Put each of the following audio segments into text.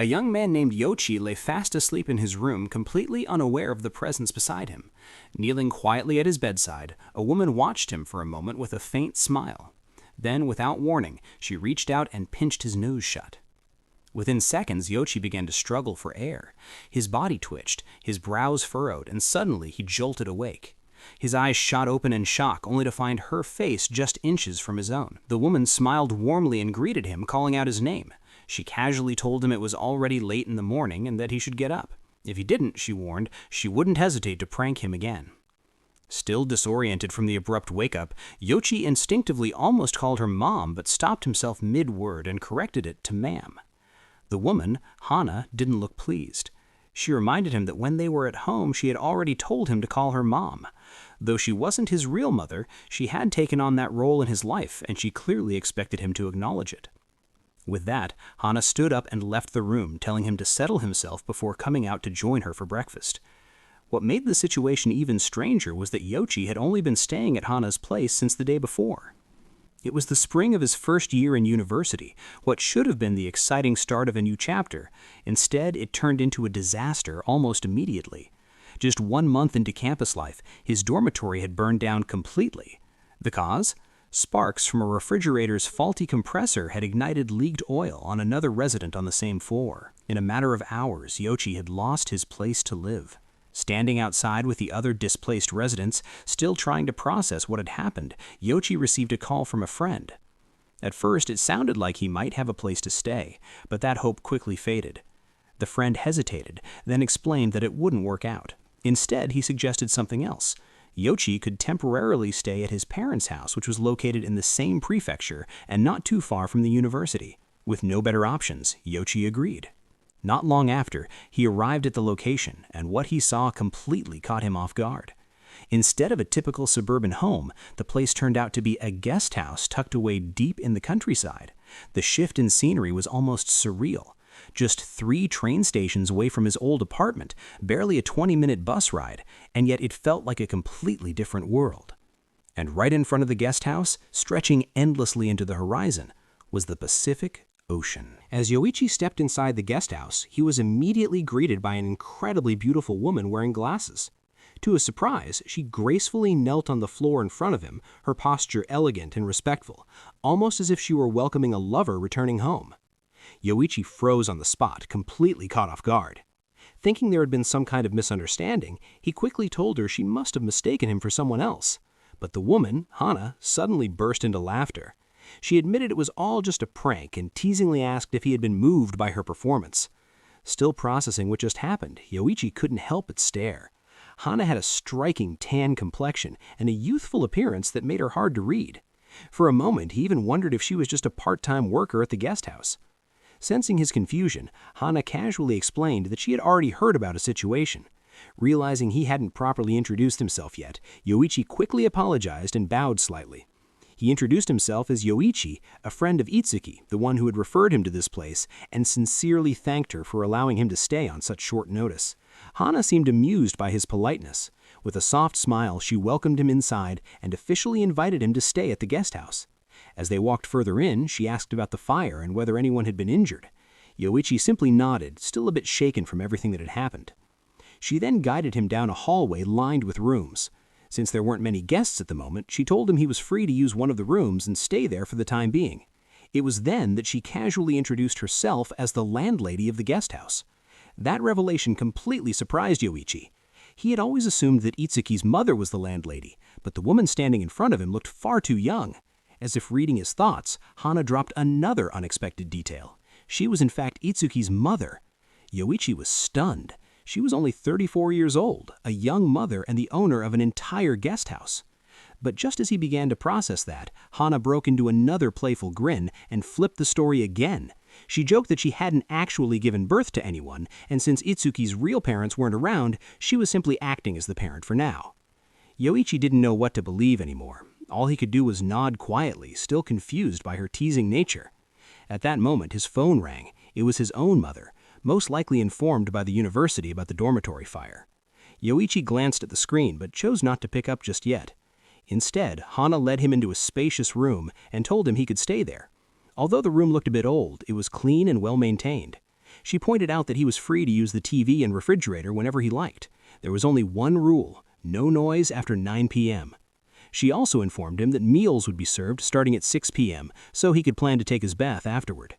A young man named Yoichi lay fast asleep in his room, completely unaware of the presence beside him. Kneeling quietly at his bedside, a woman watched him for a moment with a faint smile. Then, without warning, she reached out and pinched his nose shut. Within seconds, Yoichi began to struggle for air. His body twitched, his brows furrowed, and suddenly he jolted awake. His eyes shot open in shock, only to find her face just inches from his own. The woman smiled warmly and greeted him, calling out his name. She casually told him it was already late in the morning and that he should get up. If he didn't, she warned, she wouldn't hesitate to prank him again. Still disoriented from the abrupt wake-up, Yoichi instinctively almost called her mom, but stopped himself mid-word and corrected it to ma'am. The woman, Hana, didn't look pleased. She reminded him that when they were at home, she had already told him to call her mom. Though she wasn't his real mother, she had taken on that role in his life, and she clearly expected him to acknowledge it. With that, Hana stood up and left the room, telling him to settle himself before coming out to join her for breakfast. What made the situation even stranger was that Yoichi had only been staying at Hana's place since the day before. It was the spring of his first year in university, what should have been the exciting start of a new chapter. Instead, it turned into a disaster almost immediately. Just 1 month into campus life, his dormitory had burned down completely. The cause? Sparks from a refrigerator's faulty compressor had ignited leaked oil on another resident on the same floor. In a matter of hours, Yoichi had lost his place to live. Standing outside with the other displaced residents, still trying to process what had happened, Yoichi received a call from a friend. At first, it sounded like he might have a place to stay, but that hope quickly faded. The friend hesitated, then explained that it wouldn't work out. Instead, he suggested something else. Yoichi could temporarily stay at his parents' house, which was located in the same prefecture and not too far from the university. With no better options, Yoichi agreed. Not long after, he arrived at the location, and what he saw completely caught him off guard. Instead of a typical suburban home, the place turned out to be a guest house tucked away deep in the countryside. The shift in scenery was almost surreal. Just 3 train stations away from his old apartment, barely a 20-minute bus ride, and yet it felt like a completely different world. And right in front of the guest house, stretching endlessly into the horizon, was the Pacific Ocean. As Yoichi stepped inside the guest house, he was immediately greeted by an incredibly beautiful woman wearing glasses. To his surprise, she gracefully knelt on the floor in front of him, her posture elegant and respectful, almost as if she were welcoming a lover returning home. Yoichi froze on the spot, completely caught off guard. Thinking there had been some kind of misunderstanding, he quickly told her she must have mistaken him for someone else. But the woman, Hana, suddenly burst into laughter. She admitted it was all just a prank and teasingly asked if he had been moved by her performance. Still processing what just happened, Yoichi couldn't help but stare. Hana had a striking tan complexion and a youthful appearance that made her hard to read. For a moment, he even wondered if she was just a part-time worker at the guest house. Sensing his confusion, Hana casually explained that she had already heard about a situation. Realizing he hadn't properly introduced himself yet, Yoichi quickly apologized and bowed slightly. He introduced himself as Yoichi, a friend of Itsuki, the one who had referred him to this place, and sincerely thanked her for allowing him to stay on such short notice. Hana seemed amused by his politeness. With a soft smile, she welcomed him inside and officially invited him to stay at the guest house. As they walked further in, she asked about the fire and whether anyone had been injured. Yoichi simply nodded, still a bit shaken from everything that had happened. She then guided him down a hallway lined with rooms. Since there weren't many guests at the moment, she told him he was free to use one of the rooms and stay there for the time being. It was then that she casually introduced herself as the landlady of the guest house. That revelation completely surprised Yoichi. He had always assumed that Itsuki's mother was the landlady, but the woman standing in front of him looked far too young. As if reading his thoughts, Hana dropped another unexpected detail. She was in fact Itsuki's mother. Yoichi was stunned. She was only 34 years old, a young mother and the owner of an entire guest house. But just as he began to process that, Hana broke into another playful grin and flipped the story again. She joked that she hadn't actually given birth to anyone, and since Itsuki's real parents weren't around, she was simply acting as the parent for now. Yoichi didn't know what to believe anymore. All he could do was nod quietly, still confused by her teasing nature. At that moment, his phone rang. It was his own mother, most likely informed by the university about the dormitory fire. Yoichi glanced at the screen, but chose not to pick up just yet. Instead, Hana led him into a spacious room and told him he could stay there. Although the room looked a bit old, it was clean and well-maintained. She pointed out that he was free to use the TV and refrigerator whenever he liked. There was only one rule: no noise after 9 p.m. She also informed him that meals would be served starting at 6 p.m. so he could plan to take his bath afterward.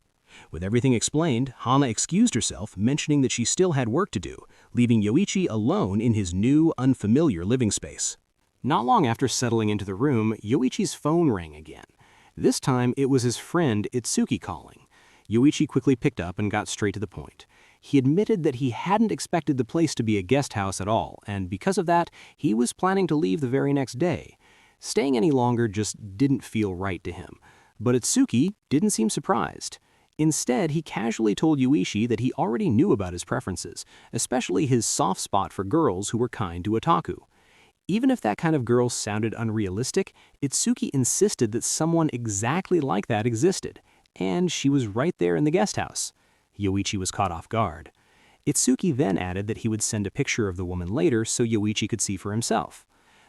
With everything explained, Hana excused herself, mentioning that she still had work to do, leaving Yoichi alone in his new, unfamiliar living space. Not long after settling into the room, Yoichi's phone rang again. This time, it was his friend Itsuki calling. Yoichi quickly picked up and got straight to the point. He admitted that he hadn't expected the place to be a guest house at all, and because of that, he was planning to leave the very next day. Staying any longer just didn't feel right to him. But Itsuki didn't seem surprised. Instead, he casually told Yoichi that he already knew about his preferences, especially his soft spot for girls who were kind to otaku. Even if that kind of girl sounded unrealistic, Itsuki insisted that someone exactly like that existed, and she was right there in the guest house. Yoichi was caught off guard. Itsuki then added that he would send a picture of the woman later so Yoichi could see for himself.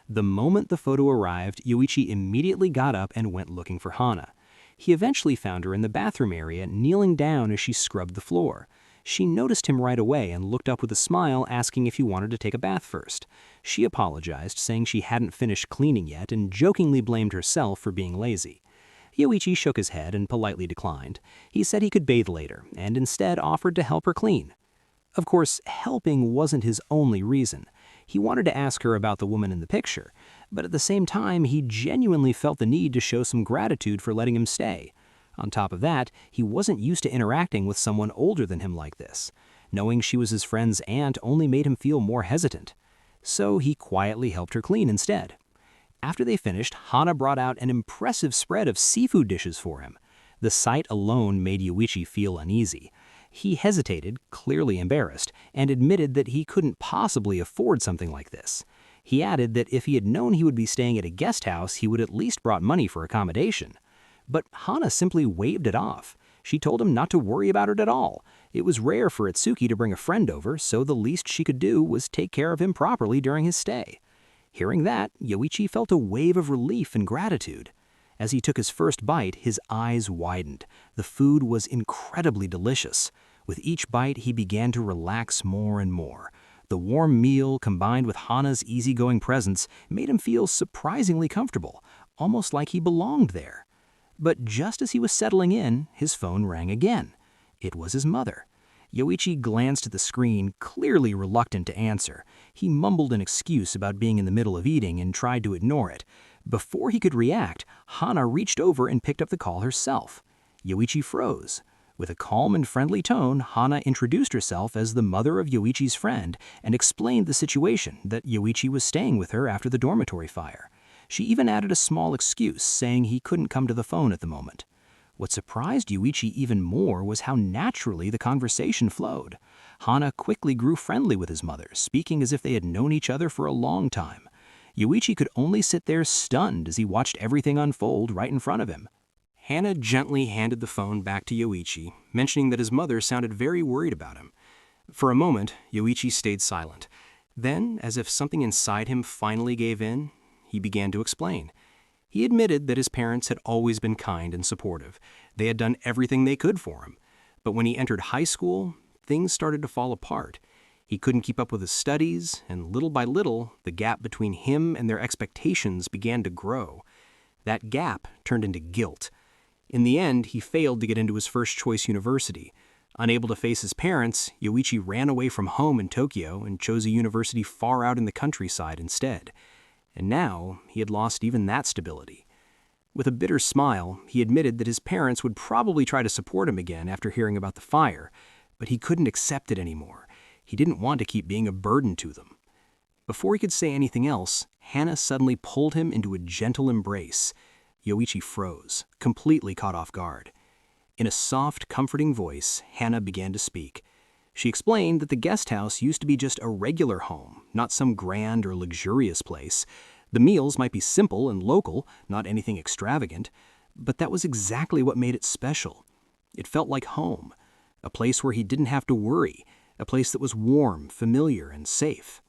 The moment the photo arrived, Yoichi immediately got up and went looking for Hana. He eventually found her in the bathroom area, kneeling down as she scrubbed the floor. She noticed him right away and looked up with a smile, asking if he wanted to take a bath first. She apologized, saying she hadn't finished cleaning yet, and jokingly blamed herself for being lazy. Yoichi shook his head and politely declined. He said he could bathe later, and instead offered to help her clean. Of course, helping wasn't his only reason. He wanted to ask her about the woman in the picture, but at the same time, he genuinely felt the need to show some gratitude for letting him stay. On top of that, he wasn't used to interacting with someone older than him like this. Knowing she was his friend's aunt only made him feel more hesitant. So he quietly helped her clean instead. After they finished, Hana brought out an impressive spread of seafood dishes for him. The sight alone made Yoichi feel uneasy. He hesitated, clearly embarrassed, and admitted that he couldn't possibly afford something like this. He added that if he had known he would be staying at a guest house, he would at least brought money for accommodation. But Hana simply waved it off. She told him not to worry about it at all. It was rare for Itsuki to bring a friend over, so the least she could do was take care of him properly during his stay. Hearing that, Yoichi felt a wave of relief and gratitude. As he took his first bite, his eyes widened. The food was incredibly delicious. With each bite, he began to relax more and more. The warm meal, combined with Hana's easygoing presence, made him feel surprisingly comfortable, almost like he belonged there. But just as he was settling in, his phone rang again. It was his mother. Yoichi glanced at the screen, clearly reluctant to answer. He mumbled an excuse about being in the middle of eating and tried to ignore it. Before he could react, Hana reached over and picked up the call herself. Yoichi froze. With a calm and friendly tone, Hana introduced herself as the mother of Yoichi's friend and explained the situation, that Yoichi was staying with her after the dormitory fire. She even added a small excuse, saying he couldn't come to the phone at the moment. What surprised Yoichi even more was how naturally the conversation flowed. Hana quickly grew friendly with his mother, speaking as if they had known each other for a long time. Yoichi could only sit there stunned as he watched everything unfold right in front of him. Hana gently handed the phone back to Yoichi, mentioning that his mother sounded very worried about him. For a moment, Yoichi stayed silent. Then, as if something inside him finally gave in, he began to explain. He admitted that his parents had always been kind and supportive. They had done everything they could for him. But when he entered high school, things started to fall apart. He couldn't keep up with his studies, and little by little, the gap between him and their expectations began to grow. That gap turned into guilt. In the end, he failed to get into his first-choice university. Unable to face his parents, Yoichi ran away from home in Tokyo and chose a university far out in the countryside instead. And now, he had lost even that stability. With a bitter smile, he admitted that his parents would probably try to support him again after hearing about the fire, but he couldn't accept it anymore. He didn't want to keep being a burden to them. Before he could say anything else, Hana suddenly pulled him into a gentle embrace. Yoichi froze, completely caught off guard. In a soft, comforting voice, Hana began to speak. She explained that the guest house used to be just a regular home, not some grand or luxurious place. The meals might be simple and local, not anything extravagant, but that was exactly what made it special. It felt like home, a place where he didn't have to worry, a place that was warm, familiar, and safe.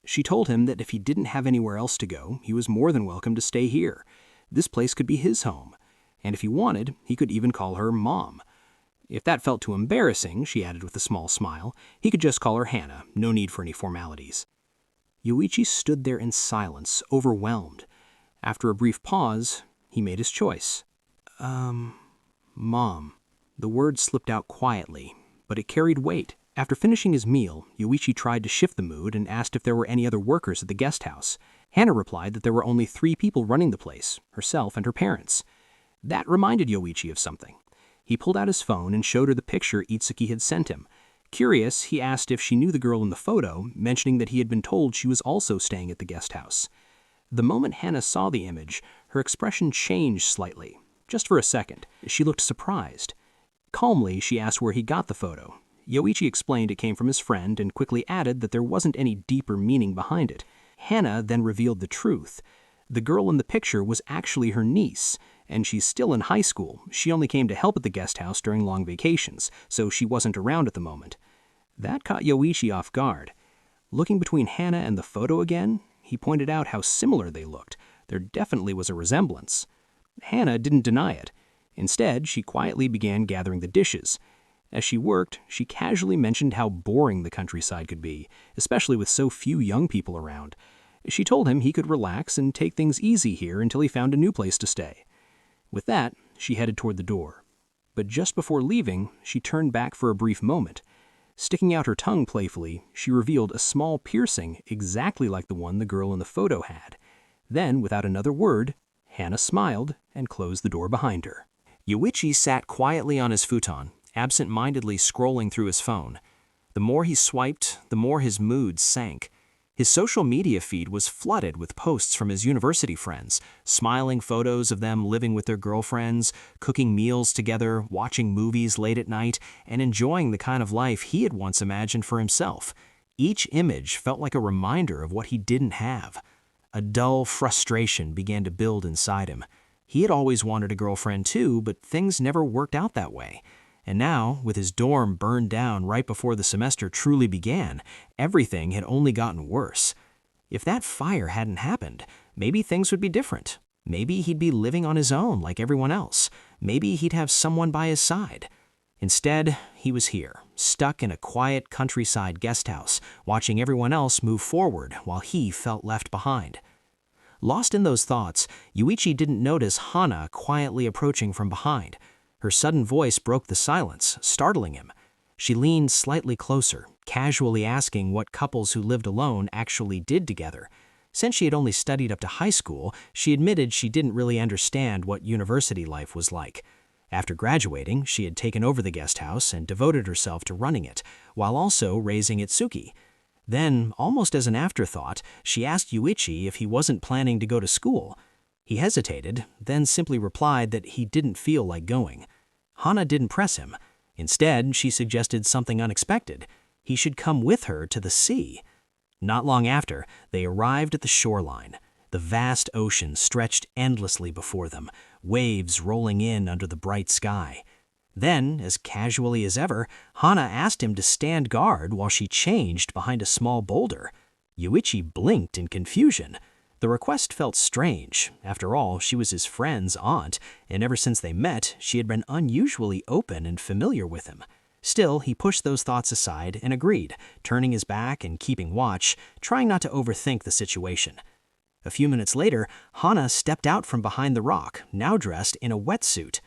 She told him that if he didn't have anywhere else to go, he was more than welcome to stay here. This place could be his home, and if he wanted, he could even call her Mom. If that felt too embarrassing, she added with a small smile, he could just call her Hannah, no need for any formalities. Yoichi stood there in silence, overwhelmed. After a brief pause, he made his choice. Mom. The word slipped out quietly, but it carried weight. After finishing his meal, Yoichi tried to shift the mood and asked if there were any other workers at the guest house. Hannah replied that there were only 3 people running the place, herself and her parents. That reminded Yoichi of something. He pulled out his phone and showed her the picture Itsuki had sent him. Curious, he asked if she knew the girl in the photo, mentioning that he had been told she was also staying at the guest house. The moment Hannah saw the image, her expression changed slightly. Just for a second, she looked surprised. Calmly, she asked where he got the photo. Yoichi explained it came from his friend and quickly added that there wasn't any deeper meaning behind it. Hannah then revealed the truth. The girl in the picture was actually her niece, and she's still in high school. She only came to help at the guest house during long vacations, so she wasn't around at the moment. That caught Yoichi off guard. Looking between Hannah and the photo again, he pointed out how similar they looked. There definitely was a resemblance. Hannah didn't deny it. Instead, she quietly began gathering the dishes. As she worked, she casually mentioned how boring the countryside could be, especially with so few young people around. She told him he could relax and take things easy here until he found a new place to stay. With that, she headed toward the door. But just before leaving, she turned back for a brief moment. Sticking out her tongue playfully, she revealed a small piercing exactly like the one the girl in the photo had. Then, without another word, Hannah smiled and closed the door behind her. Yoichi sat quietly on his futon, absent-mindedly scrolling through his phone. The more he swiped, the more his mood sank. His social media feed was flooded with posts from his university friends, smiling photos of them living with their girlfriends, cooking meals together, watching movies late at night, and enjoying the kind of life he had once imagined for himself. Each image felt like a reminder of what he didn't have. A dull frustration began to build inside him. He had always wanted a girlfriend too, but things never worked out that way. And now, with his dorm burned down right before the semester truly began, everything had only gotten worse. If that fire hadn't happened, maybe things would be different. Maybe he'd be living on his own like everyone else. Maybe he'd have someone by his side. Instead, he was here, stuck in a quiet countryside guest house, watching everyone else move forward while he felt left behind. Lost in those thoughts, Yoichi didn't notice Hana quietly approaching from behind. Her sudden voice broke the silence, startling him. She leaned slightly closer, casually asking what couples who lived alone actually did together. Since she had only studied up to high school, she admitted she didn't really understand what university life was like. After graduating, she had taken over the guest house and devoted herself to running it, while also raising Itsuki. Then, almost as an afterthought, she asked Yoichi if he wasn't planning to go to school. He hesitated, then simply replied that he didn't feel like going. Hana didn't press him. Instead, she suggested something unexpected. He should come with her to the sea. Not long after, they arrived at the shoreline. The vast ocean stretched endlessly before them, waves rolling in under the bright sky. Then, as casually as ever, Hana asked him to stand guard while she changed behind a small boulder. Yoichi blinked in confusion. The request felt strange. After all, she was his friend's aunt, and ever since they met, she had been unusually open and familiar with him. Still, he pushed those thoughts aside and agreed, turning his back and keeping watch, trying not to overthink the situation. A few minutes later, Hana stepped out from behind the rock, now dressed in a wetsuit.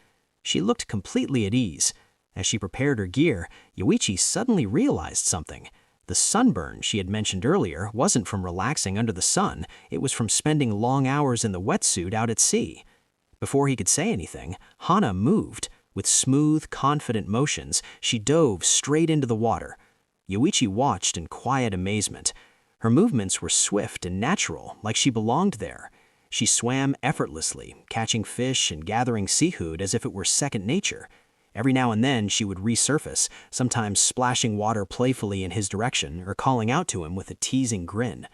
She looked completely at ease. As she prepared her gear, Yoichi suddenly realized something. The sunburn she had mentioned earlier wasn't from relaxing under the sun, it was from spending long hours in the wetsuit out at sea. Before he could say anything, Hana moved. With smooth, confident motions, she dove straight into the water. Yoichi watched in quiet amazement. Her movements were swift and natural, like she belonged there. She swam effortlessly, catching fish and gathering seafood as if it were second nature. Every now and then she would resurface, sometimes splashing water playfully in his direction or calling out to him with a teasing grin.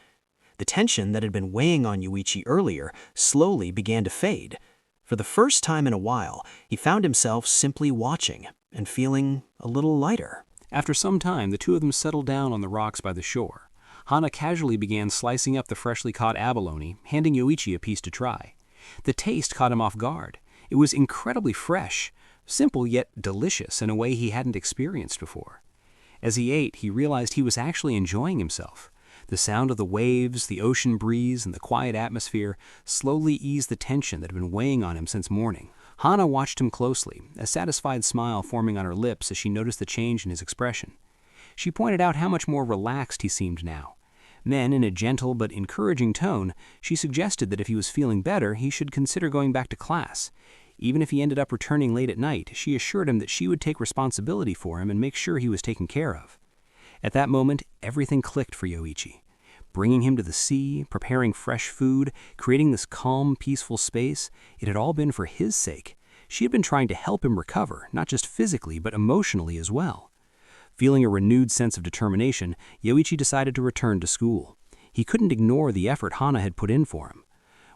The tension that had been weighing on Yoichi earlier slowly began to fade. For the first time in a while, he found himself simply watching and feeling a little lighter. After some time, the two of them settled down on the rocks by the shore. Hana casually began slicing up the freshly caught abalone, handing Yoichi a piece to try. The taste caught him off guard. It was incredibly fresh. simple yet delicious in a way he hadn't experienced before. As he ate, he realized he was actually enjoying himself. The sound of the waves, the ocean breeze, and the quiet atmosphere slowly eased the tension that had been weighing on him since morning. Hana watched him closely, a satisfied smile forming on her lips as she noticed the change in his expression. She pointed out how much more relaxed he seemed now. Then, in a gentle but encouraging tone, she suggested that if he was feeling better, he should consider going back to class. Even if he ended up returning late at night, she assured him that she would take responsibility for him and make sure he was taken care of. At that moment, everything clicked for Yoichi. Bringing him to the sea, preparing fresh food, creating this calm, peaceful space, it had all been for his sake. She had been trying to help him recover, not just physically, but emotionally as well. Feeling a renewed sense of determination, Yoichi decided to return to school. He couldn't ignore the effort Hana had put in for him.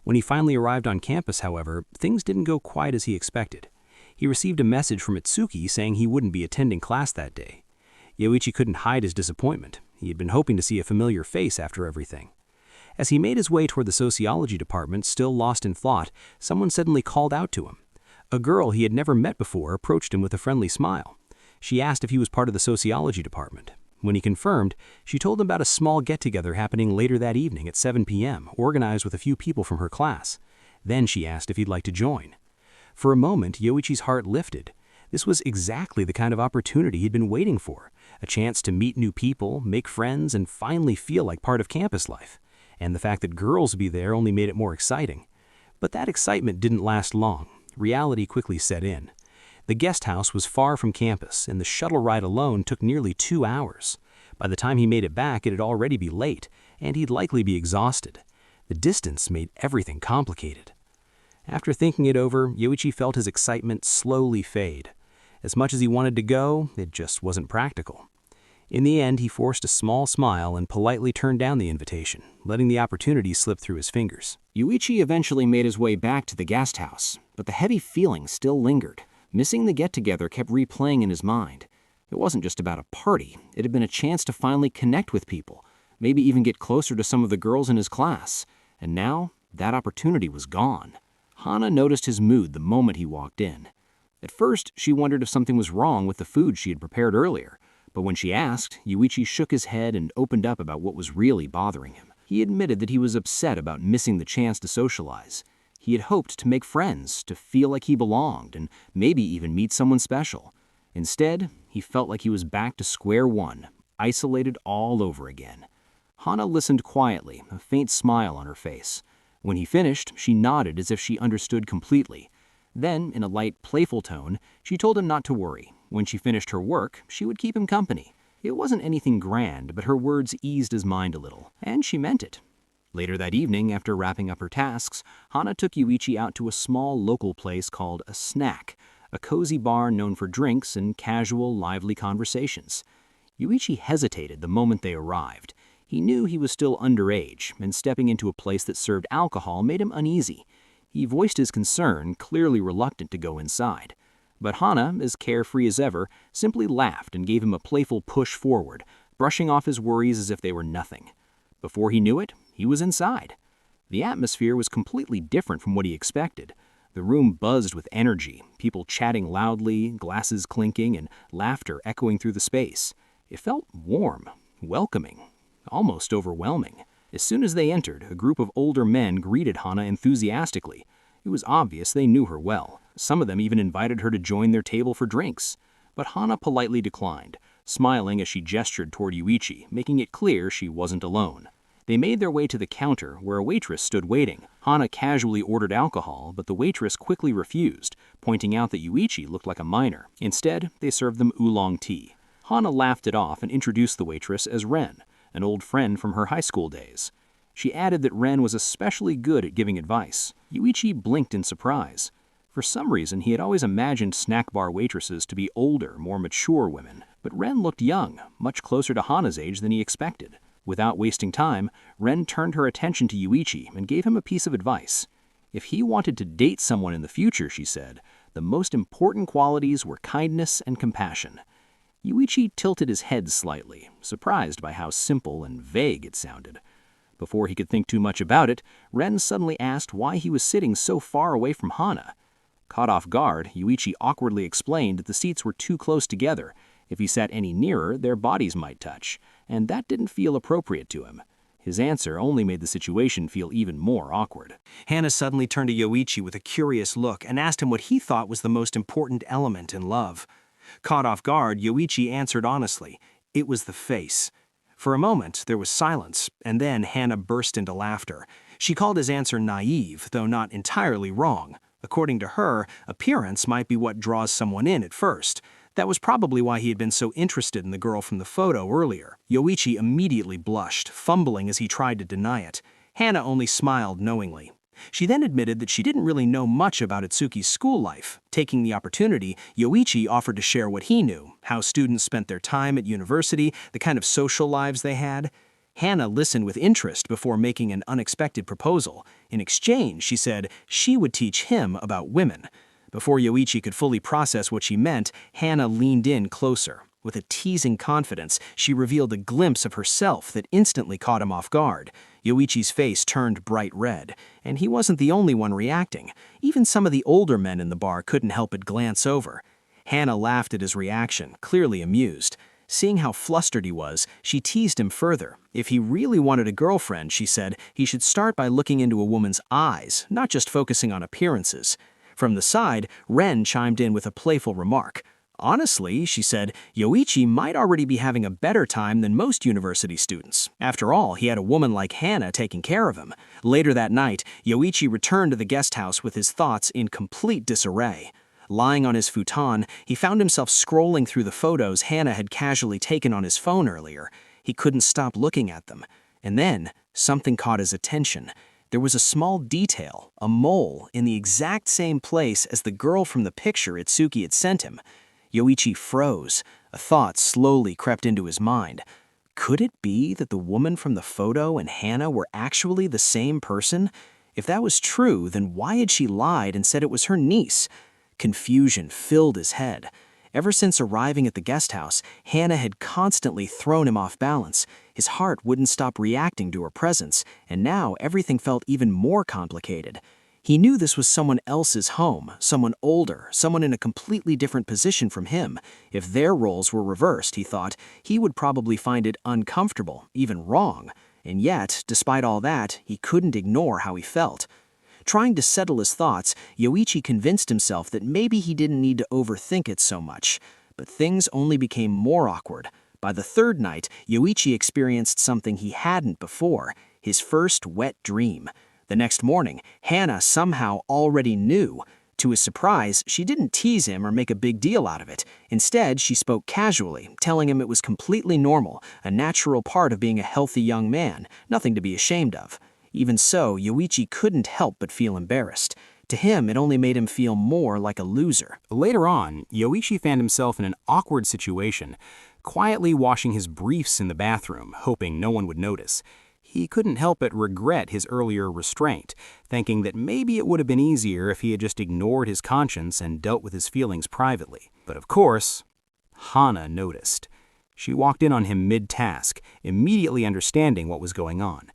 When he finally arrived on campus, however, things didn't go quite as he expected. He received a message from Itsuki saying he wouldn't be attending class that day. Yoichi couldn't hide his disappointment. He had been hoping to see a familiar face after everything. As he made his way toward the sociology department, still lost in thought, someone suddenly called out to him. A girl he had never met before approached him with a friendly smile. She asked if he was part of the sociology department. When he confirmed, she told him about a small get-together happening later that evening at 7 p.m., organized with a few people from her class. Then she asked if he'd like to join. For a moment, Yoichi's heart lifted. This was exactly the kind of opportunity he'd been waiting for, a chance to meet new people, make friends, and finally feel like part of campus life. And the fact that girls would be there only made it more exciting. But that excitement didn't last long. Reality quickly set in. The guest house was far from campus, and the shuttle ride alone took nearly 2 hours. By the time he made it back, it'd already be late, and he'd likely be exhausted. The distance made everything complicated. After thinking it over, Yoichi felt his excitement slowly fade. As much as he wanted to go, it just wasn't practical. In the end, he forced a small smile and politely turned down the invitation, letting the opportunity slip through his fingers. Yoichi eventually made his way back to the guest house, but the heavy feeling still lingered. Missing the get-together kept replaying in his mind. It wasn't just about a party. It had been a chance to finally connect with people, maybe even get closer to some of the girls in his class. And now, that opportunity was gone. Hana noticed his mood the moment he walked in. At first, she wondered if something was wrong with the food she had prepared earlier. But when she asked, Yoichi shook his head and opened up about what was really bothering him. He admitted that he was upset about missing the chance to socialize. He had hoped to make friends, to feel like he belonged, and maybe even meet someone special. Instead, he felt like he was back to square one, isolated all over again. Hana listened quietly, a faint smile on her face. When he finished, she nodded as if she understood completely. Then, in a light, playful tone, she told him not to worry. When she finished her work, she would keep him company. It wasn't anything grand, but her words eased his mind a little, and she meant it. Later that evening, after wrapping up her tasks, Hana took Yoichi out to a small local place called a Snack, a cozy bar known for drinks and casual, lively conversations. Yoichi hesitated the moment they arrived. He knew he was still underage, and stepping into a place that served alcohol made him uneasy. He voiced his concern, clearly reluctant to go inside. But Hana, as carefree as ever, simply laughed and gave him a playful push forward, brushing off his worries as if they were nothing. Before he knew it, he was inside. The atmosphere was completely different from what he expected. The room buzzed with energy, people chatting loudly, glasses clinking, and laughter echoing through the space. It felt warm, welcoming, almost overwhelming. As soon as they entered, a group of older men greeted Hana enthusiastically. It was obvious they knew her well. Some of them even invited her to join their table for drinks. But Hana politely declined, smiling as she gestured toward Yoichi, making it clear she wasn't alone. They made their way to the counter, where a waitress stood waiting. Hana casually ordered alcohol, but the waitress quickly refused, pointing out that Yoichi looked like a minor. Instead, they served them oolong tea. Hana laughed it off and introduced the waitress as Ren, an old friend from her high school days. She added that Ren was especially good at giving advice. Yoichi blinked in surprise. For some reason, he had always imagined snack bar waitresses to be older, more mature women. But Ren looked young, much closer to Hana's age than he expected. Without wasting time, Ren turned her attention to Yoichi and gave him a piece of advice. If he wanted to date someone in the future, she said, the most important qualities were kindness and compassion. Yoichi tilted his head slightly, surprised by how simple and vague it sounded. Before he could think too much about it, Ren suddenly asked why he was sitting so far away from Hana. Caught off guard, Yuichi awkwardly explained that the seats were too close together. If he sat any nearer, their bodies might touch, and that didn't feel appropriate to him. His answer only made the situation feel even more awkward. Hana suddenly turned to Yoichi with a curious look and asked him what he thought was the most important element in love. Caught off guard, Yoichi answered honestly. It was the face. For a moment, there was silence, and then Hana burst into laughter. She called his answer naive, though not entirely wrong. According to her, appearance might be what draws someone in at first. That was probably why he had been so interested in the girl from the photo earlier. Yoichi immediately blushed, fumbling as he tried to deny it. Hana only smiled knowingly. She then admitted that she didn't really know much about Itsuki's school life. Taking the opportunity, Yoichi offered to share what he knew, how students spent their time at university, the kind of social lives they had. Hana listened with interest before making an unexpected proposal. In exchange, she said she would teach him about women. Before Yoichi could fully process what she meant, Hana leaned in closer. With a teasing confidence, she revealed a glimpse of herself that instantly caught him off guard. Yoichi's face turned bright red, and he wasn't the only one reacting. Even some of the older men in the bar couldn't help but glance over. Hana laughed at his reaction, clearly amused. Seeing how flustered he was, she teased him further. If he really wanted a girlfriend, she said, he should start by looking into a woman's eyes, not just focusing on appearances. From the side, Ren chimed in with a playful remark. Honestly, she said, Yoichi might already be having a better time than most university students. After all, he had a woman like Hana taking care of him. Later that night, Yoichi returned to the guest house with his thoughts in complete disarray. Lying on his futon, he found himself scrolling through the photos Hana had casually taken on his phone earlier. He couldn't stop looking at them. And then, something caught his attention. There was a small detail, a mole, in the exact same place as the girl from the picture Itsuki had sent him. Yoichi froze. A thought slowly crept into his mind. Could it be that the woman from the photo and Hana were actually the same person? If that was true, then why had she lied and said it was her niece? Confusion filled his head. Ever since arriving at the guest house, Hana had constantly thrown him off balance. His heart wouldn't stop reacting to her presence, and now everything felt even more complicated. He knew this was someone else's home, someone older, someone in a completely different position from him. If their roles were reversed, he thought, he would probably find it uncomfortable, even wrong. And yet, despite all that, he couldn't ignore how he felt. Trying to settle his thoughts, Yoichi convinced himself that maybe he didn't need to overthink it so much. But things only became more awkward. By the third night, Yoichi experienced something he hadn't before, his first wet dream. The next morning, Hana somehow already knew. To his surprise, she didn't tease him or make a big deal out of it. Instead, she spoke casually, telling him it was completely normal, a natural part of being a healthy young man, nothing to be ashamed of. Even so, Yoichi couldn't help but feel embarrassed. To him, it only made him feel more like a loser. Later on, Yoichi found himself in an awkward situation, quietly washing his briefs in the bathroom, hoping no one would notice. He couldn't help but regret his earlier restraint, thinking that maybe it would have been easier if he had just ignored his conscience and dealt with his feelings privately. But of course, Hana noticed. She walked in on him mid-task, immediately understanding what was going on.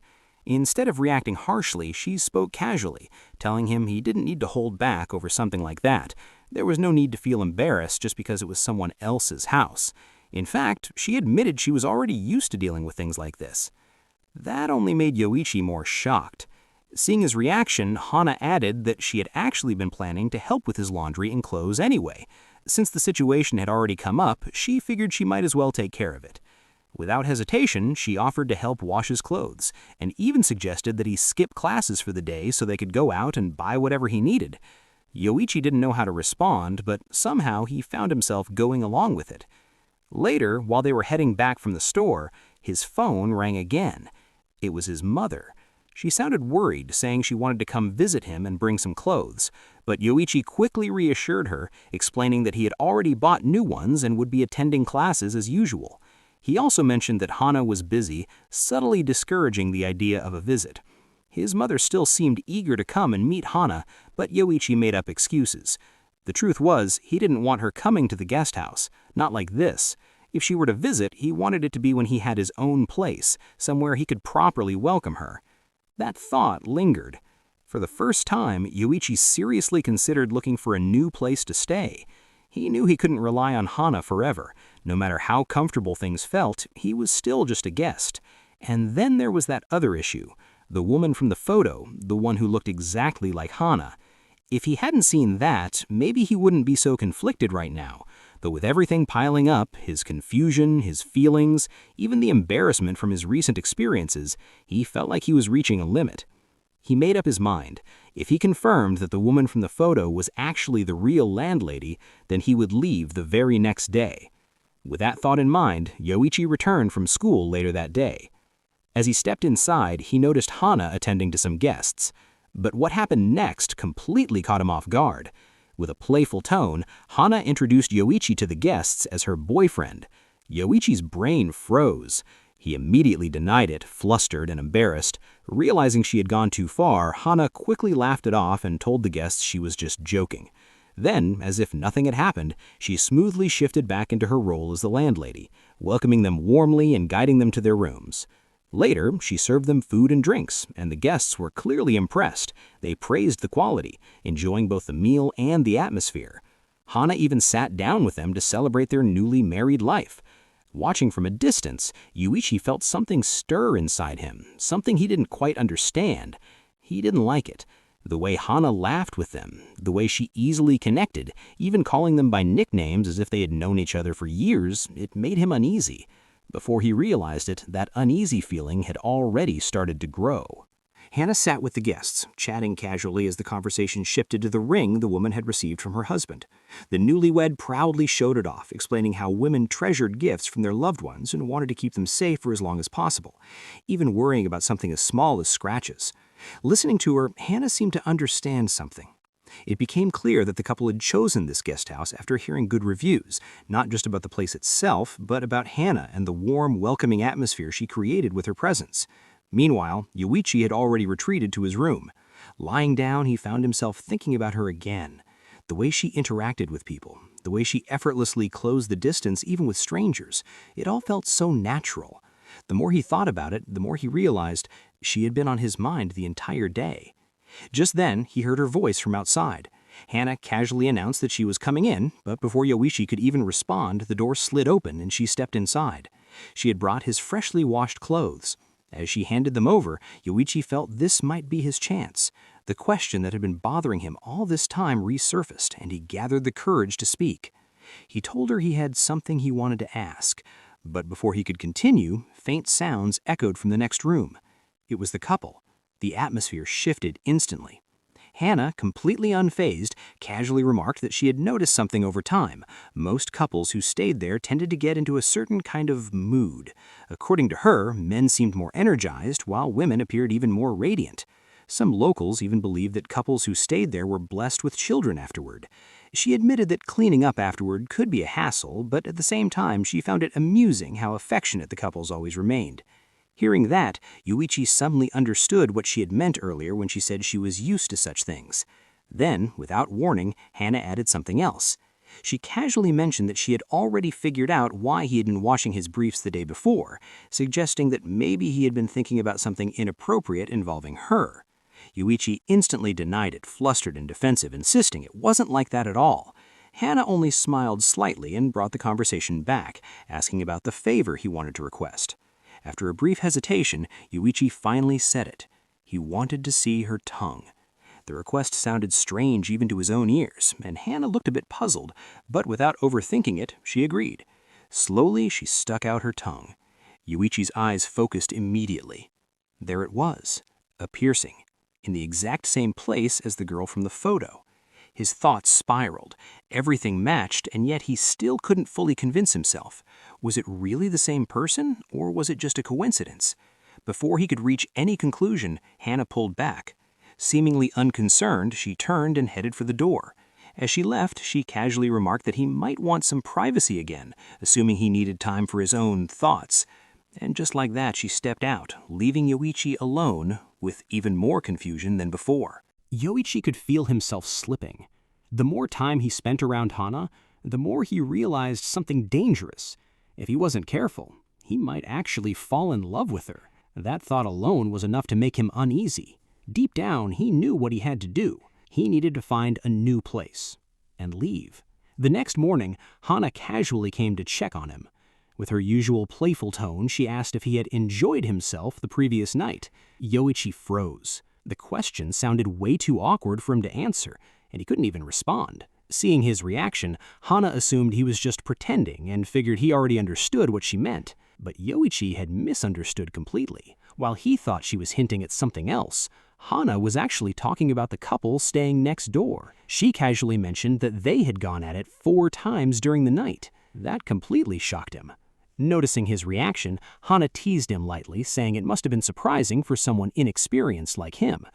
Instead of reacting harshly, she spoke casually, telling him he didn't need to hold back over something like that. There was no need to feel embarrassed just because it was someone else's house. In fact, she admitted she was already used to dealing with things like this. That only made Yoichi more shocked. Seeing his reaction, Hana added that she had actually been planning to help with his laundry and clothes anyway. Since the situation had already come up, she figured she might as well take care of it. Without hesitation, she offered to help wash his clothes, and even suggested that he skip classes for the day so they could go out and buy whatever he needed. Yoichi didn't know how to respond, but somehow he found himself going along with it. Later, while they were heading back from the store, his phone rang again. It was his mother. She sounded worried, saying she wanted to come visit him and bring some clothes, but Yoichi quickly reassured her, explaining that he had already bought new ones and would be attending classes as usual. He also mentioned that Hana was busy, subtly discouraging the idea of a visit. His mother still seemed eager to come and meet Hana, but Yoichi made up excuses. The truth was, he didn't want her coming to the guest house, not like this. If she were to visit, he wanted it to be when he had his own place, somewhere he could properly welcome her. That thought lingered. For the first time, Yoichi seriously considered looking for a new place to stay. He knew he couldn't rely on Hana forever. No matter how comfortable things felt, he was still just a guest. And then there was that other issue. The woman from the photo, the one who looked exactly like Hana. If he hadn't seen that, maybe he wouldn't be so conflicted right now. But with everything piling up, his confusion, his feelings, even the embarrassment from his recent experiences, he felt like he was reaching a limit. He made up his mind. If he confirmed that the woman from the photo was actually the real landlady, then he would leave the very next day. With that thought in mind, Yoichi returned from school later that day. As he stepped inside, he noticed Hana attending to some guests. But what happened next completely caught him off guard. With a playful tone, Hana introduced Yoichi to the guests as her boyfriend. Yoichi's brain froze. He immediately denied it, flustered and embarrassed. Realizing she had gone too far, Hana quickly laughed it off and told the guests she was just joking. Then, as if nothing had happened, she smoothly shifted back into her role as the landlady, welcoming them warmly and guiding them to their rooms. Later, she served them food and drinks, and the guests were clearly impressed. They praised the quality, enjoying both the meal and the atmosphere. Hana even sat down with them to celebrate their newly married life. Watching from a distance, Yoichi felt something stir inside him, something he didn't quite understand. He didn't like it. The way Hana laughed with them, the way she easily connected, even calling them by nicknames as if they had known each other for years, it made him uneasy. Before he realized it, that uneasy feeling had already started to grow. Hana sat with the guests, chatting casually as the conversation shifted to the ring the woman had received from her husband. The newlywed proudly showed it off, explaining how women treasured gifts from their loved ones and wanted to keep them safe for as long as possible, even worrying about something as small as scratches. Listening to her, Hana seemed to understand something. It became clear that the couple had chosen this guest house after hearing good reviews, not just about the place itself, but about Hana and the warm, welcoming atmosphere she created with her presence. Meanwhile, Yoichi had already retreated to his room. Lying down, he found himself thinking about her again. The way she interacted with people, the way she effortlessly closed the distance even with strangers, it all felt so natural. The more he thought about it, the more he realized she had been on his mind the entire day. Just then, he heard her voice from outside. Hana casually announced that she was coming in, but before Yoichi could even respond, the door slid open and she stepped inside. She had brought his freshly washed clothes. As she handed them over, Yoichi felt this might be his chance. The question that had been bothering him all this time resurfaced, and he gathered the courage to speak. He told her he had something he wanted to ask, but before he could continue, faint sounds echoed from the next room. It was the couple. The atmosphere shifted instantly. Hana, completely unfazed, casually remarked that she had noticed something over time. Most couples who stayed there tended to get into a certain kind of mood. According to her, men seemed more energized, while women appeared even more radiant. Some locals even believed that couples who stayed there were blessed with children afterward. She admitted that cleaning up afterward could be a hassle, but at the same time she found it amusing how affectionate the couples always remained. Hearing that, Yoichi suddenly understood what she had meant earlier when she said she was used to such things. Then, without warning, Hana added something else. She casually mentioned that she had already figured out why he had been washing his briefs the day before, suggesting that maybe he had been thinking about something inappropriate involving her. Yoichi instantly denied it, flustered and defensive, insisting it wasn't like that at all. Hana only smiled slightly and brought the conversation back, asking about the favor he wanted to request. After a brief hesitation, Yoichi finally said it. He wanted to see her tongue. The request sounded strange even to his own ears, and Hana looked a bit puzzled, but without overthinking it, she agreed. Slowly, she stuck out her tongue. Yoichi's eyes focused immediately. There it was, a piercing, in the exact same place as the girl from the photo. His thoughts spiraled. Everything matched, and yet he still couldn't fully convince himself. Was it really the same person, or was it just a coincidence? Before he could reach any conclusion, Hana pulled back. Seemingly unconcerned, she turned and headed for the door. As she left, she casually remarked that he might want some privacy again, assuming he needed time for his own thoughts. And just like that, she stepped out, leaving Yoichi alone with even more confusion than before. Yoichi could feel himself slipping. The more time he spent around Hana, the more he realized something dangerous. If he wasn't careful, he might actually fall in love with her. That thought alone was enough to make him uneasy. Deep down, he knew what he had to do. He needed to find a new place and leave. The next morning, Hana casually came to check on him. With her usual playful tone, she asked if he had enjoyed himself the previous night. Yoichi froze. The question sounded way too awkward for him to answer, and he couldn't even respond. Seeing his reaction, Hana assumed he was just pretending and figured he already understood what she meant. But Yoichi had misunderstood completely. While he thought she was hinting at something else, Hana was actually talking about the couple staying next door. She casually mentioned that they had gone at it 4 times during the night. That completely shocked him. Noticing his reaction, Hana teased him lightly, saying it must have been surprising for someone inexperienced like him.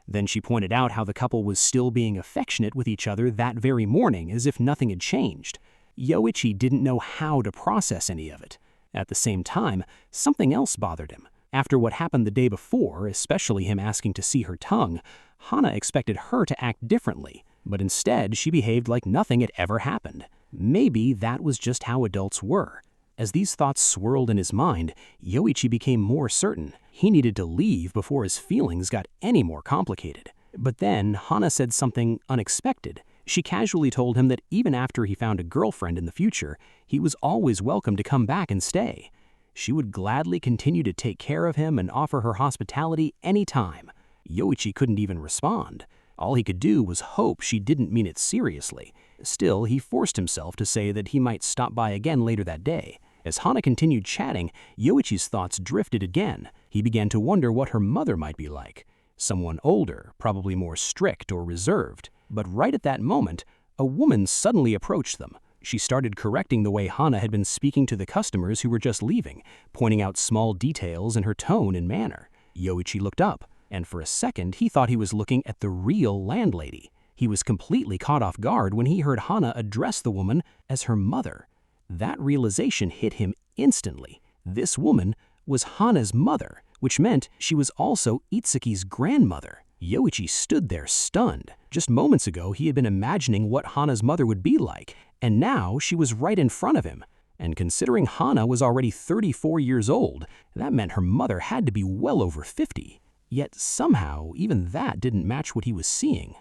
Then she pointed out how the couple was still being affectionate with each other that very morning, as if nothing had changed. Yoichi didn't know how to process any of it. At the same time, something else bothered him. After what happened the day before, especially him asking to see her tongue, Hana expected her to act differently, but instead she behaved like nothing had ever happened. Maybe that was just how adults were. As these thoughts swirled in his mind, Yoichi became more certain he needed to leave before his feelings got any more complicated. But then Hana said something unexpected. She casually told him that even after he found a girlfriend in the future, he was always welcome to come back and stay. She would gladly continue to take care of him and offer her hospitality any time. Yoichi couldn't even respond. All he could do was hope she didn't mean it seriously. Still, he forced himself to say that he might stop by again later that day. As Hana continued chatting, Yoichi's thoughts drifted again. He began to wonder what her mother might be like. Someone older, probably more strict or reserved. But right at that moment, a woman suddenly approached them. She started correcting the way Hana had been speaking to the customers who were just leaving, pointing out small details in her tone and manner. Yoichi looked up, and for a second he thought he was looking at the real landlady. He was completely caught off guard when he heard Hana address the woman as her mother. That realization hit him instantly. This woman was Hana's mother, which meant she was also Itsuki's grandmother. Yoichi stood there stunned. Just moments ago, he had been imagining what Hana's mother would be like, and now she was right in front of him. And considering Hana was already 34 years old, that meant her mother had to be well over 50. Yet somehow, even that didn't match what he was seeing.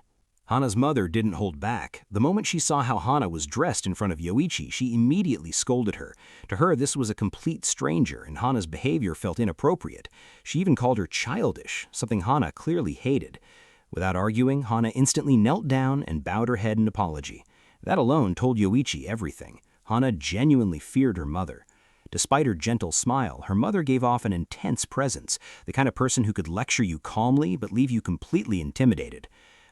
Hana's mother didn't hold back. The moment she saw how Hana was dressed in front of Yoichi, she immediately scolded her. To her, this was a complete stranger, and Hana's behavior felt inappropriate. She even called her childish, something Hana clearly hated. Without arguing, Hana instantly knelt down and bowed her head in apology. That alone told Yoichi everything. Hana genuinely feared her mother. Despite her gentle smile, her mother gave off an intense presence, the kind of person who could lecture you calmly but leave you completely intimidated.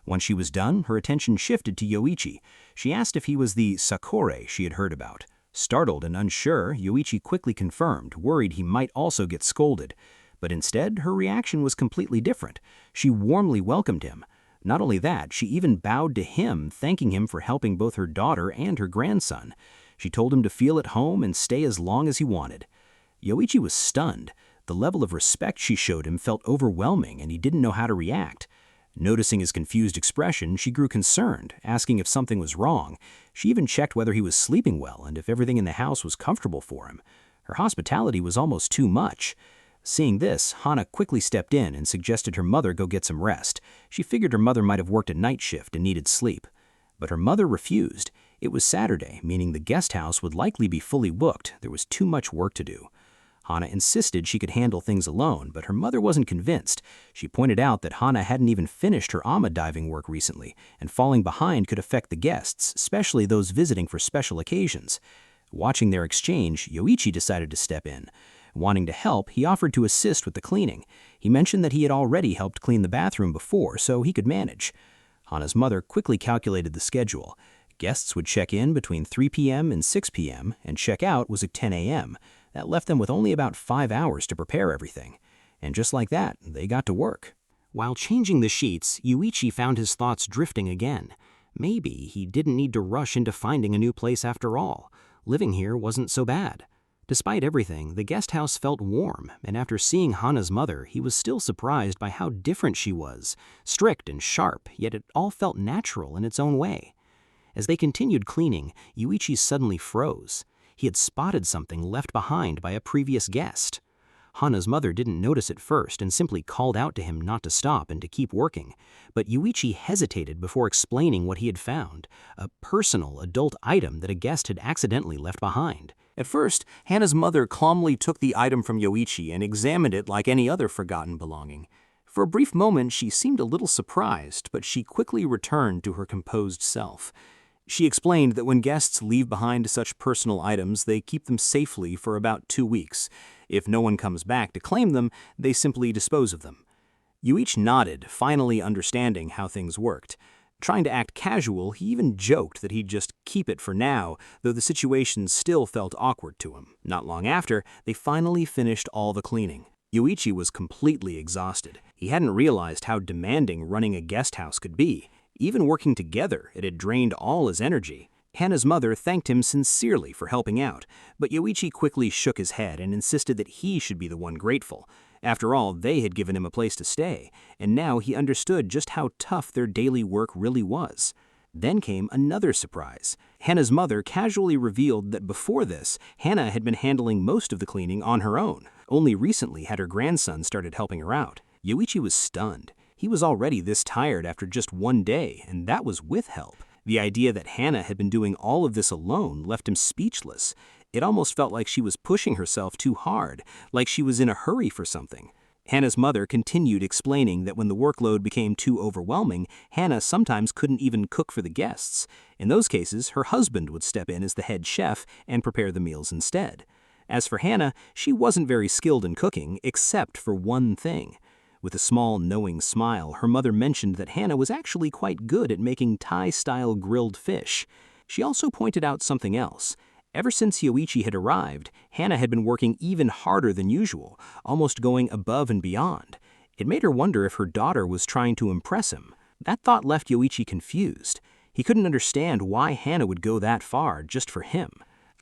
Once she was done, her attention shifted to Yoichi. She asked if he was the Sakore she had heard about. Startled and unsure, Yoichi quickly confirmed, worried he might also get scolded. But instead, her reaction was completely different. She warmly welcomed him. Not only that, she even bowed to him, thanking him for helping both her daughter and her grandson. She told him to feel at home and stay as long as he wanted. Yoichi was stunned. The level of respect she showed him felt overwhelming, and he didn't know how to react. Noticing his confused expression, she grew concerned, asking if something was wrong. She even checked whether he was sleeping well and if everything in the house was comfortable for him. Her hospitality was almost too much. Seeing this, Hana quickly stepped in and suggested her mother go get some rest. She figured her mother might have worked a night shift and needed sleep. But her mother refused. It was Saturday, meaning the guest house would likely be fully booked. There was too much work to do. Hana insisted she could handle things alone, but her mother wasn't convinced. She pointed out that Hana hadn't even finished her ama diving work recently, and falling behind could affect the guests, especially those visiting for special occasions. Watching their exchange, Yoichi decided to step in. Wanting to help, he offered to assist with the cleaning. He mentioned that he had already helped clean the bathroom before, so he could manage. Hana's mother quickly calculated the schedule. Guests would check in between 3 p.m. and 6 p.m., and check out was at 10 a.m. That left them with only about 5 hours to prepare everything. And just like that, they got to work. While changing the sheets, Yoichi found his thoughts drifting again. Maybe he didn't need to rush into finding a new place after all. Living here wasn't so bad. Despite everything, the guest house felt warm, and after seeing Hana's mother, he was still surprised by how different she was. Strict and sharp, yet it all felt natural in its own way. As they continued cleaning, Yoichi suddenly froze. He had spotted something left behind by a previous guest. Hana's mother didn't notice at first and simply called out to him not to stop and to keep working, but Yuichi hesitated before explaining what he had found, a personal adult item that a guest had accidentally left behind. At first, Hana's mother calmly took the item from Yoichi and examined it like any other forgotten belonging. For a brief moment, she seemed a little surprised, but she quickly returned to her composed self. She explained that when guests leave behind such personal items, they keep them safely for about 2 weeks. If no one comes back to claim them, they simply dispose of them. Yuichi nodded, finally understanding how things worked. Trying to act casual, he even joked that he'd just keep it for now, though the situation still felt awkward to him. Not long after, they finally finished all the cleaning. Yuichi was completely exhausted. He hadn't realized how demanding running a guest house could be. Even working together, it had drained all his energy. Hana's mother thanked him sincerely for helping out, but Yoichi quickly shook his head and insisted that he should be the one grateful. After all, they had given him a place to stay, and now he understood just how tough their daily work really was. Then came another surprise. Hana's mother casually revealed that before this, Hana had been handling most of the cleaning on her own. Only recently had her grandson started helping her out. Yoichi was stunned. He was already this tired after just 1 day, and that was with help. The idea that Hana had been doing all of this alone left him speechless. It almost felt like she was pushing herself too hard, like she was in a hurry for something. Hana's mother continued explaining that when the workload became too overwhelming, Hana sometimes couldn't even cook for the guests. In those cases, her husband would step in as the head chef and prepare the meals instead. As for Hana, she wasn't very skilled in cooking, except for one thing. With a small, knowing smile, her mother mentioned that Hana was actually quite good at making Thai-style grilled fish. She also pointed out something else. Ever since Yoichi had arrived, Hana had been working even harder than usual, almost going above and beyond. It made her wonder if her daughter was trying to impress him. That thought left Yoichi confused. He couldn't understand why Hana would go that far just for him.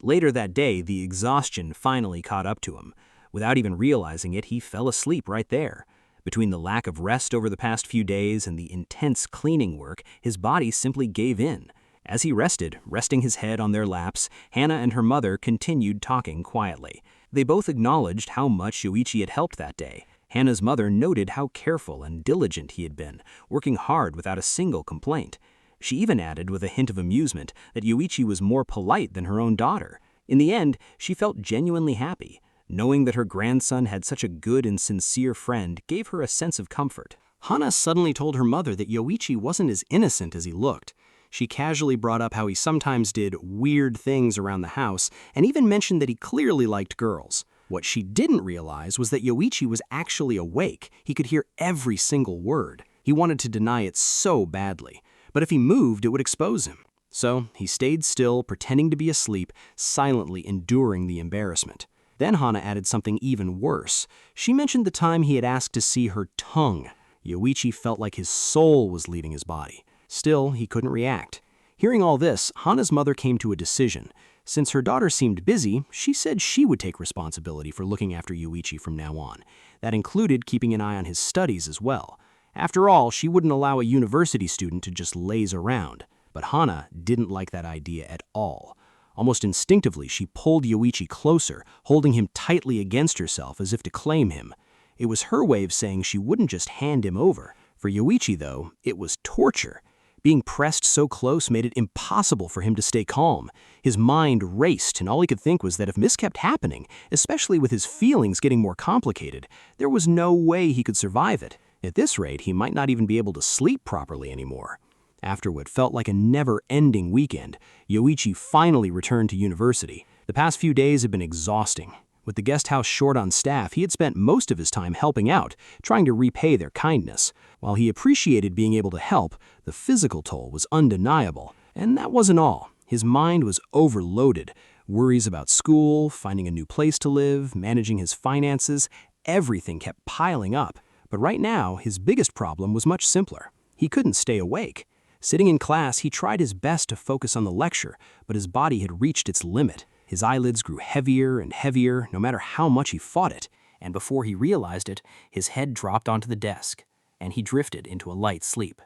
Later that day, the exhaustion finally caught up to him. Without even realizing it, he fell asleep right there. Between the lack of rest over the past few days and the intense cleaning work, his body simply gave in. As he rested, resting his head on their laps, Hana and her mother continued talking quietly. They both acknowledged how much Yoichi had helped that day. Hana's mother noted how careful and diligent he had been, working hard without a single complaint. She even added, with a hint of amusement, that Yoichi was more polite than her own daughter. In the end, she felt genuinely happy. Knowing that her grandson had such a good and sincere friend gave her a sense of comfort. Hana suddenly told her mother that Yoichi wasn't as innocent as he looked. She casually brought up how he sometimes did weird things around the house and even mentioned that he clearly liked girls. What she didn't realize was that Yoichi was actually awake. He could hear every single word. He wanted to deny it so badly, but if he moved, it would expose him. So he stayed still, pretending to be asleep, silently enduring the embarrassment. Then Hana added something even worse. She mentioned the time he had asked to see her tongue. Yoichi felt like his soul was leaving his body. Still, he couldn't react. Hearing all this, Hana's mother came to a decision. Since her daughter seemed busy, she said she would take responsibility for looking after Yoichi from now on. That included keeping an eye on his studies as well. After all, she wouldn't allow a university student to just laze around. But Hana didn't like that idea at all. Almost instinctively, she pulled Yoichi closer, holding him tightly against herself as if to claim him. It was her way of saying she wouldn't just hand him over. For Yoichi, though, it was torture. Being pressed so close made it impossible for him to stay calm. His mind raced, and all he could think was that if this kept happening, especially with his feelings getting more complicated, there was no way he could survive it. At this rate, he might not even be able to sleep properly anymore. After what felt like a never-ending weekend, Yoichi finally returned to university. The past few days had been exhausting. With the guest house short on staff, he had spent most of his time helping out, trying to repay their kindness. While he appreciated being able to help, the physical toll was undeniable. And that wasn't all. His mind was overloaded. Worries about school, finding a new place to live, managing his finances, everything kept piling up. But right now, his biggest problem was much simpler. He couldn't stay awake. Sitting in class, he tried his best to focus on the lecture, but his body had reached its limit. His eyelids grew heavier and heavier, no matter how much he fought it, and before he realized it, his head dropped onto the desk, and he drifted into a light sleep.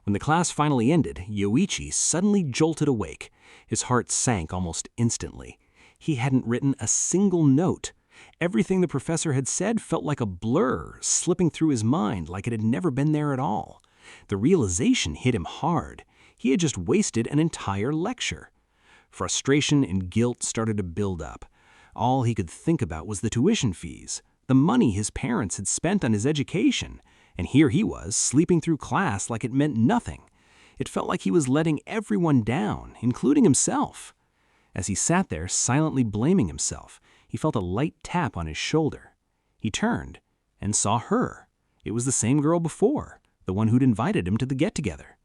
When the class finally ended, Yoichi suddenly jolted awake. His heart sank almost instantly. He hadn't written a single note. Everything the professor had said felt like a blur, slipping through his mind like it had never been there at all. The realization hit him hard. He had just wasted an entire lecture. Frustration and guilt started to build up. All he could think about was the tuition fees, the money his parents had spent on his education, and here he was, sleeping through class like it meant nothing. It felt like he was letting everyone down, including himself. As he sat there, silently blaming himself, he felt a light tap on his shoulder. He turned and saw her. It was the same girl before, the one who'd invited him to the get-together.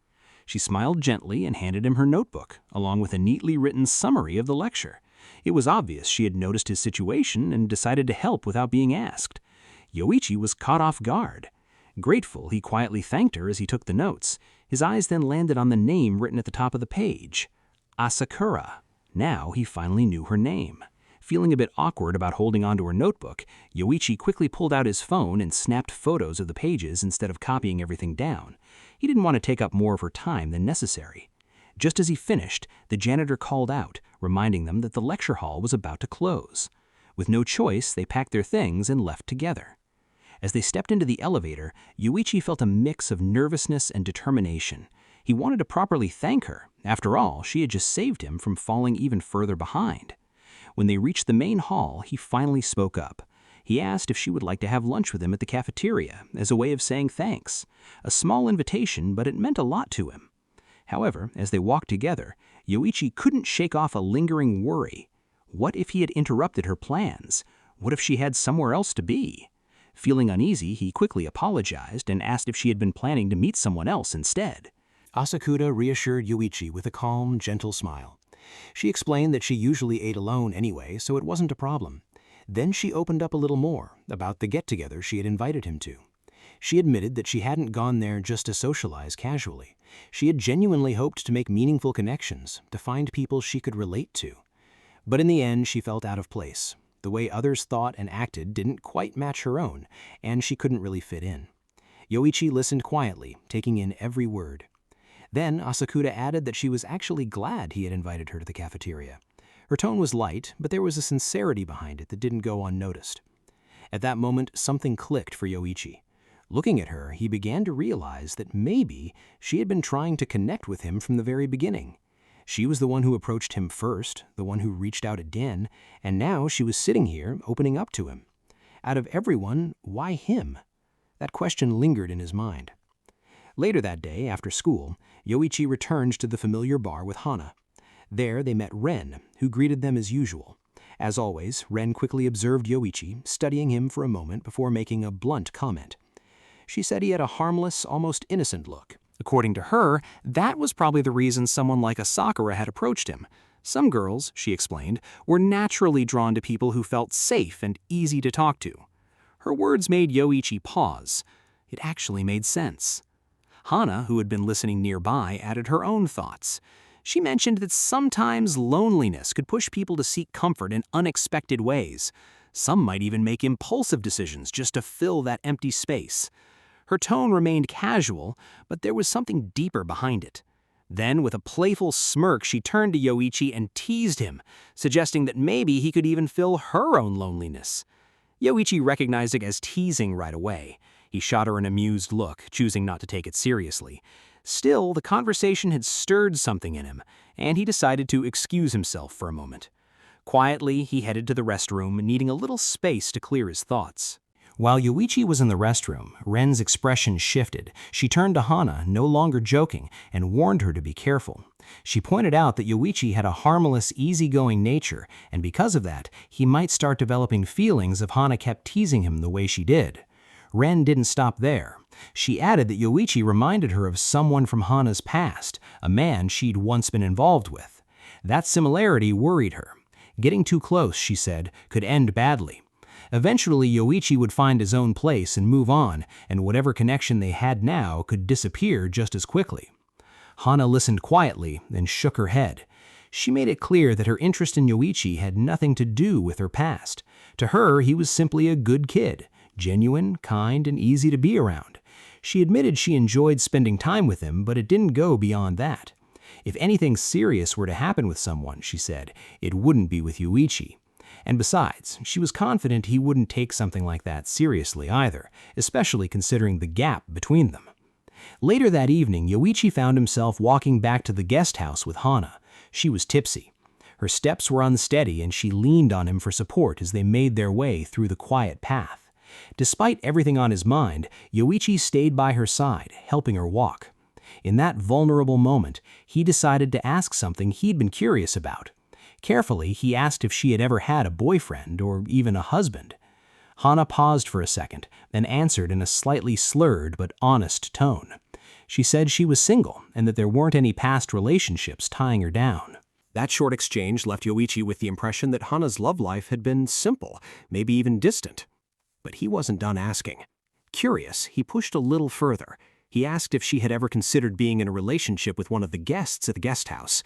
She smiled gently and handed him her notebook, along with a neatly written summary of the lecture. It was obvious she had noticed his situation and decided to help without being asked. Yoichi was caught off guard. Grateful, he quietly thanked her as he took the notes. His eyes then landed on the name written at the top of the page. Asakura. Now he finally knew her name. Feeling a bit awkward about holding onto her notebook, Yoichi quickly pulled out his phone and snapped photos of the pages instead of copying everything down. He didn't want to take up more of her time than necessary. Just as he finished, the janitor called out, reminding them that the lecture hall was about to close. With no choice, they packed their things and left together. As they stepped into the elevator, Yoichi felt a mix of nervousness and determination. He wanted to properly thank her. After all, she had just saved him from falling even further behind. When they reached the main hall, he finally spoke up. He asked if she would like to have lunch with him at the cafeteria, as a way of saying thanks. A small invitation, but it meant a lot to him. However, as they walked together, Yoichi couldn't shake off a lingering worry. What if he had interrupted her plans? What if she had somewhere else to be? Feeling uneasy, he quickly apologized and asked if she had been planning to meet someone else instead. Asakura reassured Yoichi with a calm, gentle smile. She explained that she usually ate alone anyway, so it wasn't a problem. Then she opened up a little more about the get-together she had invited him to. She admitted that she hadn't gone there just to socialize casually. She had genuinely hoped to make meaningful connections, to find people she could relate to. But in the end, she felt out of place. The way others thought and acted didn't quite match her own, and she couldn't really fit in. Yoichi listened quietly, taking in every word. Then Asakura added that she was actually glad he had invited her to the cafeteria. Her tone was light, but there was a sincerity behind it that didn't go unnoticed. At that moment, something clicked for Yoichi. Looking at her, he began to realize that maybe she had been trying to connect with him from the very beginning. She was the one who approached him first, the one who reached out again, and now she was sitting here, opening up to him. Out of everyone, why him? That question lingered in his mind. Later that day, after school, Yoichi returned to the familiar bar with Hana. There they met Ren, who greeted them as usual. As always, Ren quickly observed Yoichi, studying him for a moment before making a blunt comment. She said he had a harmless, almost innocent look. According to her, that was probably the reason someone like Asakura had approached him. Some girls, she explained, were naturally drawn to people who felt safe and easy to talk to. Her words made Yoichi pause. It actually made sense. Hana, who had been listening nearby, added her own thoughts. She mentioned that sometimes loneliness could push people to seek comfort in unexpected ways. Some might even make impulsive decisions just to fill that empty space. Her tone remained casual, but there was something deeper behind it. Then, with a playful smirk, she turned to Yoichi and teased him, suggesting that maybe he could even fill her own loneliness. Yoichi recognized it as teasing right away. He shot her an amused look, choosing not to take it seriously. Still, the conversation had stirred something in him, and he decided to excuse himself for a moment. Quietly, he headed to the restroom, needing a little space to clear his thoughts. While Yoichi was in the restroom, Ren's expression shifted. She turned to Hana, no longer joking, and warned her to be careful. She pointed out that Yoichi had a harmless, easygoing nature, and because of that, he might start developing feelings if Hana kept teasing him the way she did. Ren didn't stop there. She added that Yoichi reminded her of someone from Hana's past, a man she'd once been involved with. That similarity worried her. Getting too close, she said, could end badly. Eventually, Yoichi would find his own place and move on, and whatever connection they had now could disappear just as quickly. Hana listened quietly, then shook her head. She made it clear that her interest in Yoichi had nothing to do with her past. To her, he was simply a good kid, genuine, kind, and easy to be around. She admitted she enjoyed spending time with him, but it didn't go beyond that. If anything serious were to happen with someone, she said, it wouldn't be with Yoichi. And besides, she was confident he wouldn't take something like that seriously either, especially considering the gap between them. Later that evening, Yoichi found himself walking back to the guest house with Hana. She was tipsy. Her steps were unsteady and she leaned on him for support as they made their way through the quiet path. Despite everything on his mind, Yoichi stayed by her side, helping her walk. In that vulnerable moment, he decided to ask something he'd been curious about. Carefully, he asked if she had ever had a boyfriend or even a husband. Hana paused for a second, then answered in a slightly slurred but honest tone. She said she was single and that there weren't any past relationships tying her down. That short exchange left Yoichi with the impression that Hana's love life had been simple, maybe even distant. But he wasn't done asking. Curious, he pushed a little further. He asked if she had ever considered being in a relationship with one of the guests at the guest house.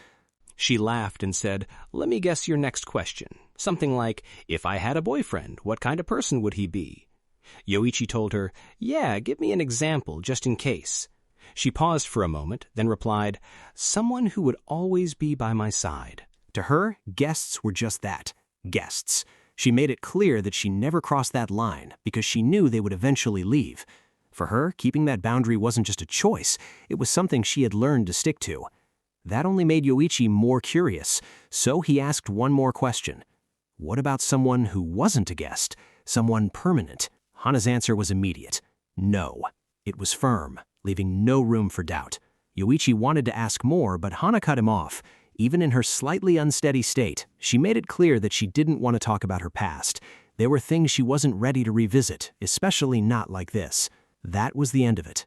She laughed and said, "Let me guess your next question. Something like, if I had a boyfriend, what kind of person would he be?" Yoichi told her, "Yeah, give me an example, just in case." She paused for a moment, then replied, "Someone who would always be by my side." To her, guests were just that, guests. She made it clear that she never crossed that line because she knew they would eventually leave. For her, keeping that boundary wasn't just a choice, it was something she had learned to stick to. That only made Yoichi more curious, so he asked one more question. What about someone who wasn't a guest, someone permanent? Hana's answer was immediate. No. It was firm, leaving no room for doubt. Yoichi wanted to ask more, but Hana cut him off. Even in her slightly unsteady state, she made it clear that she didn't want to talk about her past. There were things she wasn't ready to revisit, especially not like this. That was the end of it.